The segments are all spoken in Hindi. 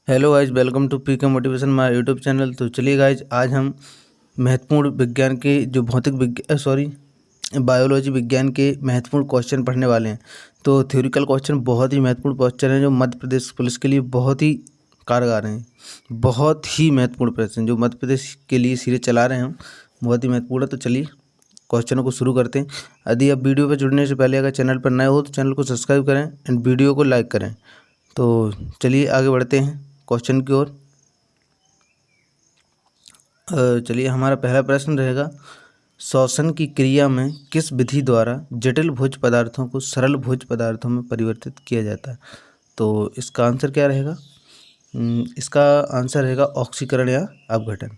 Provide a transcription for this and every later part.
Hello guys, welcome to PK motivation my YouTube channel. तो चलिए गाइज, आज हम महत्वपूर्ण विज्ञान के जो बायोलॉजी विज्ञान के महत्वपूर्ण क्वेश्चन पढ़ने वाले हैं। तो थ्योरिकल क्वेश्चन बहुत ही महत्वपूर्ण क्वेश्चन है जो मध्य प्रदेश पुलिस के लिए बहुत ही कारगर हैं। बहुत ही महत्वपूर्ण प्रश्न जो मध्य प्रदेश के लिए सीरीज चला रहे हैं हम, बहुत ही महत्वपूर्ण है। तो चलिए क्वेश्चनों को शुरू करते हैं। यदि आप वीडियो पर जुड़ने से पहले अगर चैनल पर नए हो तो चैनल को सब्सक्राइब करें एंड वीडियो को लाइक करें। तो चलिए आगे बढ़ते हैं क्वेश्चन की ओर। चलिए हमारा पहला प्रश्न रहेगा, श्वसन की क्रिया में किस विधि द्वारा जटिल भोज्य पदार्थों को सरल भोज्य पदार्थों में परिवर्तित किया जाता है। तो इसका आंसर क्या रहेगा? इसका आंसर रहेगा ऑक्सीकरण या अपघटन।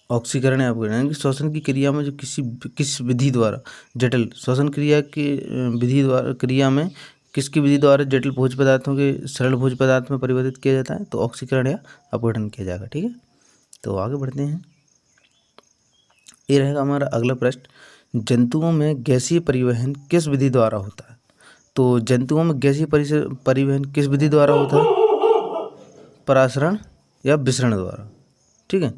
ऑक्सीकरण या अपघटन यानी कि श्वसन की क्रिया में जो किस विधि द्वारा जटिल श्वसन क्रिया की विधि द्वारा क्रिया में किसकी विधि द्वारा जटिल भोज्य पदार्थों के सरल भोज्य पदार्थ में परिवर्तित किया जाता है। तो ऑक्सीकरण या अपघटन किया जाएगा। ठीक है, तो आगे बढ़ते हैं। ये रहेगा हमारा अगला प्रश्न, जंतुओं में गैसीय परिवहन किस विधि द्वारा होता है। तो जंतुओं में गैसीय परिवहन किस विधि द्वारा होता है? परासरण या विसरण द्वारा। ठीक है,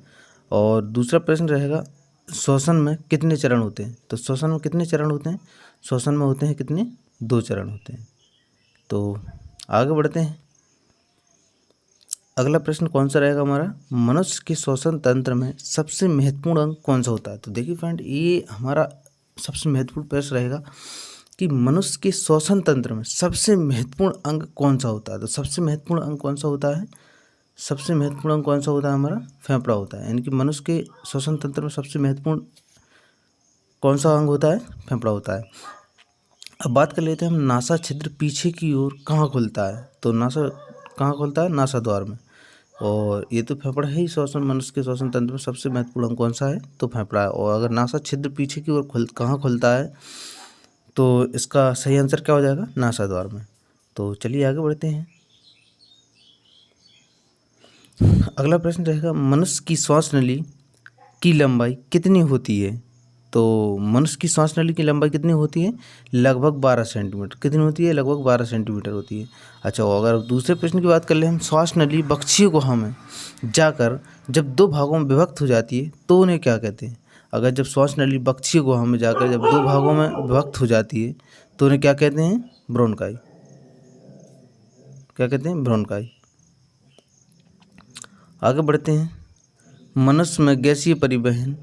और दूसरा प्रश्न रहेगा, श्वसन में कितने चरण होते हैं। तो श्वसन में कितने चरण होते हैं? श्वसन में होते हैं कितने? 2 चरण होते हैं। तो आगे बढ़ते हैं। अगला प्रश्न कौन सा रहेगा हमारा, मनुष्य के श्वसन तंत्र में सबसे महत्वपूर्ण अंग कौन सा होता है। तो देखिए फ्रेंड, ये हमारा सबसे महत्वपूर्ण प्रश्न रहेगा कि मनुष्य के श्वसन तंत्र में सबसे महत्वपूर्ण अंग कौन सा होता है। तो सबसे महत्वपूर्ण अंग कौन सा होता है? सबसे महत्वपूर्ण अंग कौन सा होता है? हमारा फेफड़ा होता है। यानी कि मनुष्य के श्वसन तंत्र में सबसे महत्वपूर्ण कौन सा अंग होता है? फेफड़ा होता है। अब बात कर लेते हैं हम, नासा छिद्र पीछे की ओर कहाँ खुलता है। तो नासा कहाँ खुलता है? नासा द्वार में। और ये तो फेफड़ा है ही। मनुष्य के श्वसन तंत्र में सबसे महत्वपूर्ण अंग कौन सा है? तो फेफड़ा है। और अगर नासा छिद्र पीछे की ओर कहाँ खुलता है तो इसका सही आंसर क्या हो जाएगा? नासा द्वार में। तो चलिए आगे बढ़ते हैं। अगला प्रश्न रहेगा, मनुष्य की श्वास नली की लंबाई कितनी होती है। तो मनुष्य की श्वास नली की लंबाई कितनी होती है? लगभग 12 सेंटीमीटर। कितनी होती है? लगभग 12 सेंटीमीटर होती है। अच्छा, अगर दूसरे प्रश्न की बात कर ले हम, श्वास नली बक्षीय गुहा में जाकर जब 2 भागों में विभक्त हो जाती है तो उन्हें क्या कहते हैं। अगर जब श्वास नली बक्षीय गुहा में जाकर जब 2 भागों में विभक्त हो जाती है तो उन्हें क्या कहते हैं? ब्रोनकाई। क्या कहते हैं? ब्रोनकाई। आगे बढ़ते हैं। मनुष्य में गैसीय परिवहन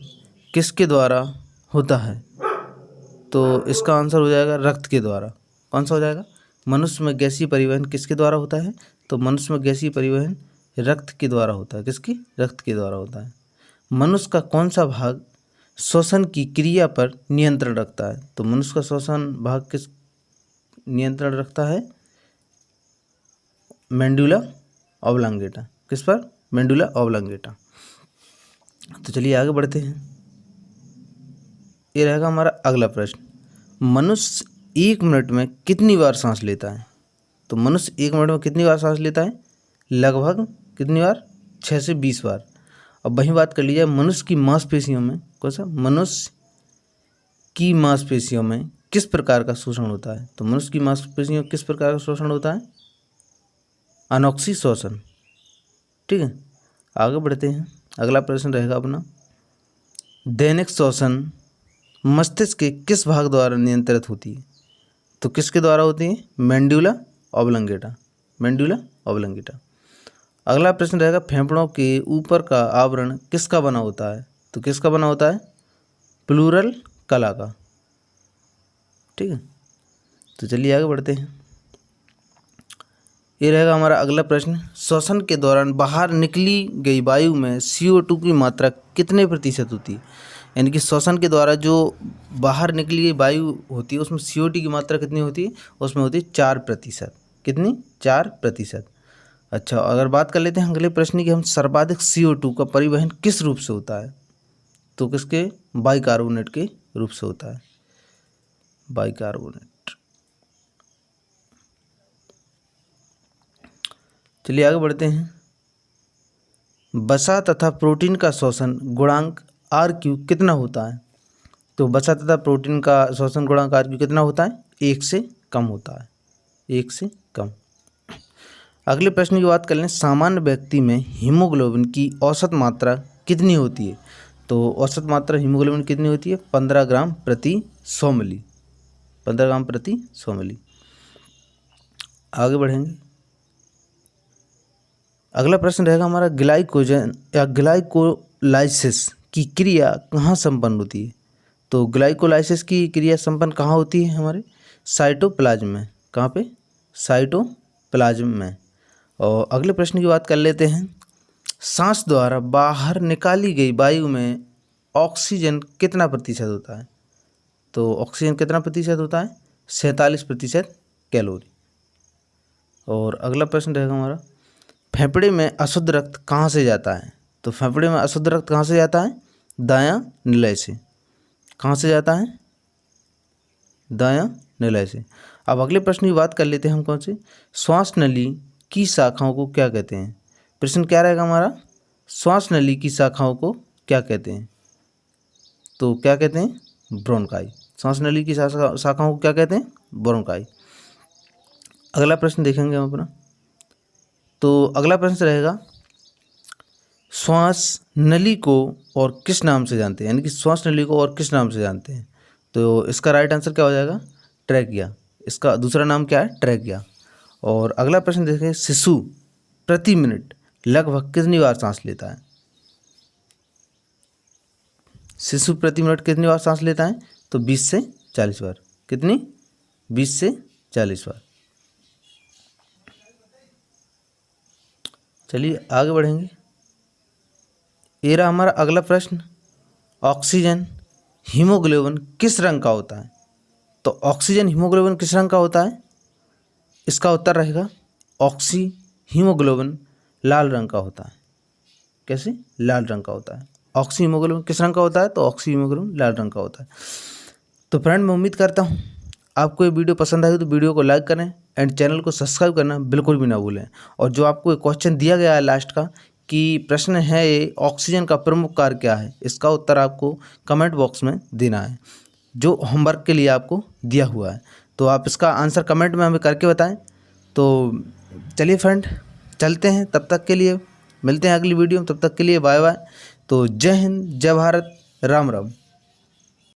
किसके द्वारा होता है। तो इसका आंसर हो जाएगा रक्त के द्वारा। कौन सा हो जाएगा? मनुष्य में गैसीय परिवहन किसके द्वारा होता है? तो मनुष्य में गैसीय परिवहन रक्त के द्वारा होता है। किसकी? रक्त के द्वारा होता है। मनुष्य का कौन सा भाग श्वसन की क्रिया पर नियंत्रण रखता है। तो मनुष्य का श्वसन भाग किस नियंत्रण रखता है? मेंडुला ऑब्लांगेटा। किस पर? मेंडुला ऑब्लांगेटा। तो चलिए आगे बढ़ते हैं। ये रहेगा हमारा अगला प्रश्न, मनुष्य 1 मिनट में कितनी बार सांस लेता है। तो मनुष्य 1 मिनट में कितनी बार सांस लेता है? लगभग कितनी बार? 6 से 20 बार। अब वही बात कर लीजिए, मनुष्य की मांसपेशियों में कौन सा? मनुष्य की मांसपेशियों में किस प्रकार का शोषण होता है। तो मनुष्य की मांसपेशियों में किस प्रकार का शोषण होता है? अनोक्सी श्वसन। ठीक है, आगे बढ़ते हैं। अगला प्रश्न रहेगा अपना, दैनिक श्वसन मस्तिष्क के किस भाग द्वारा नियंत्रित होती है। तो किसके द्वारा होती है? मेंडुला ऑब्लांगेटा। मेंडुला ऑब्लांगेटा। अगला प्रश्न रहेगा, फेफड़ों के ऊपर का आवरण किसका बना होता है। तो किसका बना होता है? प्लूरल कला का। ठीक है, तो चलिए आगे बढ़ते हैं। ये रहेगा हमारा अगला प्रश्न, श्वसन के दौरान बाहर निकली गई वायु में CO2 की मात्रा कितने प्रतिशत होती है। यानी कि श्वसन के द्वारा जो बाहर निकली गई वायु होती है उसमें CO2 की मात्रा कितनी होती है? उसमें होती है 4%। कितनी? 4%। अच्छा, अगर बात कर लेते हैं अगले प्रश्न की हम, सर्वाधिक CO2 का परिवहन किस रूप से होता है। तो किसके? बाइकार्बोनेट के रूप से होता है। बाइकार्बोनेट। चलिए आगे बढ़ते हैं। वसा तथा प्रोटीन का श्वसन गुणांक RQ कितना होता है। तो वसा तथा प्रोटीन का श्वसन गुणांक RQ कितना होता है? 1 से कम होता है। 1 से कम। अगले प्रश्न की बात कर लें, सामान्य व्यक्ति में हीमोग्लोबिन की औसत मात्रा कितनी होती है? तो औसत मात्रा हीमोग्लोबिन कितनी होती है? 15 ग्राम प्रति 100 मिली। 15 ग्राम प्रति 100 मिली। आगे बढ़ेंगे। अगला प्रश्न रहेगा हमारा, ग्लाइकोजन या ग्लाइकोलाइसिस की क्रिया कहाँ संपन्न होती है? तो ग्लाइकोलाइसिस की क्रिया संपन्न कहाँ होती है? हमारे साइटोप्लाज्म में। कहाँ पे? साइटोप्लाज्म में। और अगले प्रश्न की बात कर लेते हैं, सांस द्वारा बाहर निकाली गई वायु में ऑक्सीजन कितना प्रतिशत होता है? तो ऑक्सीजन कितना प्रतिशत होता है? 47% कैलोरी। और अगला प्रश्न रहेगा हमारा, फेफड़े में अशुद्ध रक्त कहाँ से जाता है? तो फेफड़े में अशुद्ध रक्त कहाँ से जाता है? दायां निलय से। कहाँ से जाता है? दायां निलय से। अब अगले प्रश्न की बात कर लेते हैं हम, कौन सी? श्वास नली की शाखाओं को क्या कहते हैं? प्रश्न क्या रहेगा हमारा? श्वास नली की शाखाओं को क्या कहते हैं? तो क्या कहते हैं? ब्रोंकाई। श्वास नली की शाखाओं को क्या कहते हैं? ब्रोंकाई। अगला प्रश्न देखेंगे हम अपना। तो अगला प्रश्न रहेगा, श्वास नली को और किस नाम से जानते हैं? यानी कि श्वास नली को और किस नाम से जानते हैं? तो इसका राइट आंसर क्या हो जाएगा? ट्रैकिया। इसका दूसरा नाम क्या है? ट्रैकिया। और अगला प्रश्न देखें, शिशु प्रति मिनट लगभग कितनी बार सांस लेता है? शिशु प्रति मिनट कितनी बार सांस लेता है? तो 20 से 40 बार। कितनी? 20 से 40 बार। चलिए आगे बढ़ेंगे। ये रहा हमारा अगला प्रश्न, ऑक्सीजन हीमोग्लोबिन किस रंग का होता है? तो ऑक्सीजन हीमोग्लोबिन किस रंग का होता है? इसका उत्तर रहेगा, ऑक्सी हीमोग्लोबिन लाल रंग का होता है। कैसे? लाल रंग का होता है। ऑक्सी हीमोग्लोबिन किस रंग का होता है? तो ऑक्सी हीमोग्लोबिन लाल रंग का होता है। तो फ्रेंड, मैं उम्मीद करता हूँ आपको ये वीडियो पसंद आई तो वीडियो को लाइक करें एंड चैनल को सब्सक्राइब करना बिल्कुल भी ना भूलें। और जो आपको एक क्वेश्चन दिया गया है लास्ट का, कि प्रश्न है ये, ऑक्सीजन का प्रमुख कार्य क्या है? इसका उत्तर आपको कमेंट बॉक्स में देना है, जो होमवर्क के लिए आपको दिया हुआ है। तो आप इसका आंसर कमेंट में हमें करके बताएं। तो चलिए फ्रेंड, चलते हैं। तब तक के लिए मिलते हैं अगली वीडियो में। तब तक के लिए बाय बाय। तो जय हिंद, जय भारत, राम राम।